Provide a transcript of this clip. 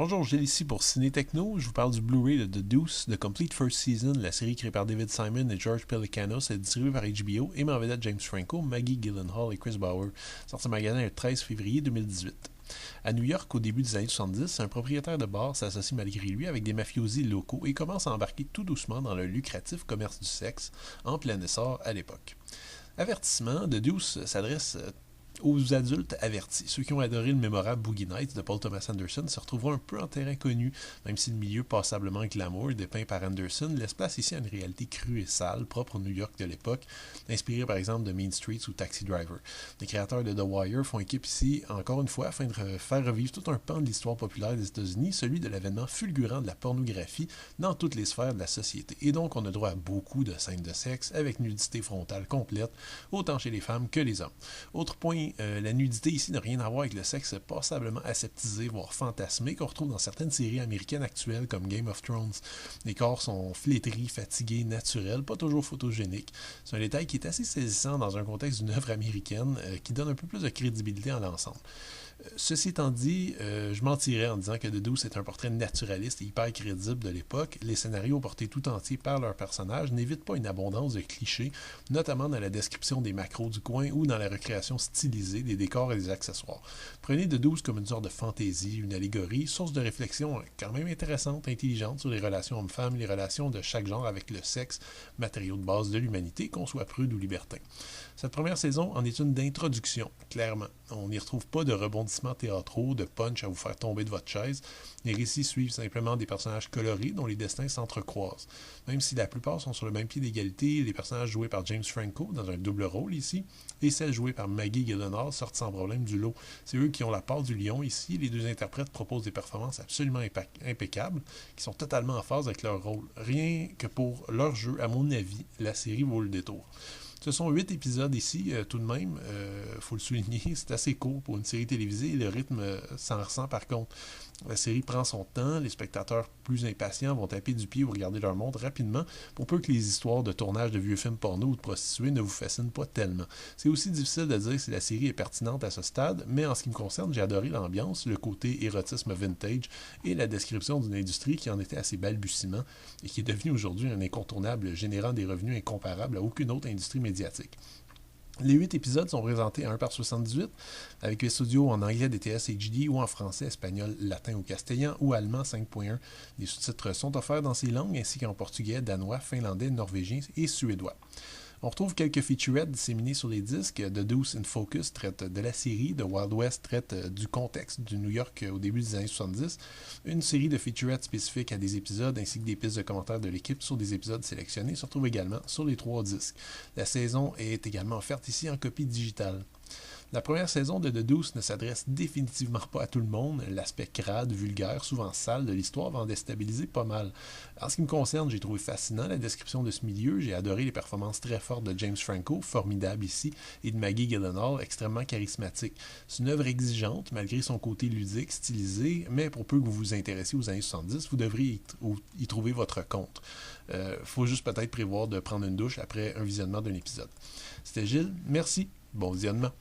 Bonjour, Gilles ici pour Cine-techno. Je vous parle du Blu-ray de The Deuce, The Complete First Season, la série créée par David Simon et George Pelecanos et distribuée par HBO et met en vedette James Franco, Maggie Gyllenhaal et Chris Bauer, sorti en magasin le 13 février 2018. À New York, au début des années 70, un propriétaire de bar s'associe malgré lui avec des mafiosi locaux et commence à embarquer tout doucement dans le lucratif commerce du sexe, en plein essor à l'époque. Avertissement, The Deuce s'adresse aux adultes avertis. Ceux qui ont adoré le mémorable Boogie Nights de Paul Thomas Anderson se retrouveront un peu en terrain connu, même si le milieu passablement glamour dépeint par Anderson laisse place ici à une réalité crue et sale, propre au New York de l'époque, inspiré par exemple de Mean Streets ou Taxi Driver. Les créateurs de The Wire font équipe ici, encore une fois, afin de faire revivre tout un pan de l'histoire populaire des États-Unis, celui de l'avènement fulgurant de la pornographie dans toutes les sphères de la société. Et donc, on a droit à beaucoup de scènes de sexe avec nudité frontale complète, autant chez les femmes que les hommes. Autre point, la nudité ici n'a rien à voir avec le sexe passablement aseptisé, voire fantasmé, qu'on retrouve dans certaines séries américaines actuelles comme Game of Thrones. Les corps sont flétris, fatigués, naturels, pas toujours photogéniques. C'est un détail qui est assez saisissant dans un contexte d'une œuvre américaine qui donne un peu plus de crédibilité en l'ensemble. Ceci étant dit, je mentirais en disant que The Deuce est un portrait naturaliste et hyper crédible de l'époque. Les scénarios portés tout entiers par leurs personnages n'évitent pas une abondance de clichés, notamment dans la description des macros du coin ou dans la recréation stylisée des décors et des accessoires. Prenez The Deuce comme une sorte de fantaisie, une allégorie, source de réflexion quand même intéressante, intelligente sur les relations hommes-femmes, les relations de chaque genre avec le sexe, matériau de base de l'humanité, qu'on soit prude ou libertin. Cette première saison en est une d'introduction, clairement. On n'y retrouve pas de rebondissements théâtraux, de punch à vous faire tomber de votre chaise. Les récits suivent simplement des personnages colorés dont les destins s'entrecroisent. Même si la plupart sont sur le même pied d'égalité, les personnages joués par James Franco, dans un double rôle ici, et celles jouées par Maggie Gyllenhaal sortent sans problème du lot. C'est eux qui ont la part du lion ici. Les deux interprètes proposent des performances absolument impeccables, qui sont totalement en phase avec leur rôle. Rien que pour leur jeu, à mon avis, la série vaut le détour. Ce sont 8 épisodes ici, tout de même, faut le souligner, c'est assez court pour une série télévisée et le rythme s'en ressent par contre. La série prend son temps, les spectateurs plus impatients vont taper du pied ou regarder leur montre rapidement, pour peu que les histoires de tournage de vieux films porno ou de prostituées ne vous fascinent pas tellement. C'est aussi difficile de dire si la série est pertinente à ce stade, mais en ce qui me concerne, j'ai adoré l'ambiance, le côté érotisme vintage et la description d'une industrie qui en était à ses balbutiements et qui est devenue aujourd'hui un incontournable générant des revenus incomparables à aucune autre industrie médiatique. Les 8 épisodes sont présentés à 1 par 78, avec les studios en anglais DTS HD ou en français, espagnol, latin ou castillan ou allemand 5.1. Les sous-titres sont offerts dans ces langues ainsi qu'en portugais, danois, finlandais, norvégien et suédois. On retrouve quelques featurettes disséminées sur les disques. The Deuce in Focus traite de la série, The Wild West traite du contexte du New York au début des années 70. Une série de featurettes spécifiques à des épisodes ainsi que des pistes de commentaires de l'équipe sur des épisodes sélectionnés se retrouvent également sur les 3 disques. La saison est également offerte ici en copie digitale. La première saison de The Deuce ne s'adresse définitivement pas à tout le monde. L'aspect crade, vulgaire, souvent sale de l'histoire va en déstabiliser pas mal. En ce qui me concerne, j'ai trouvé fascinant la description de ce milieu. J'ai adoré les performances très fortes de James Franco, formidable ici, et de Maggie Gyllenhaal, extrêmement charismatique. C'est une œuvre exigeante, malgré son côté ludique, stylisé, mais pour peu que vous vous intéressiez aux années 70, vous devriez y trouver votre compte. Faut juste peut-être prévoir de prendre une douche après un visionnement d'un épisode. C'était Gilles, merci, bon visionnement.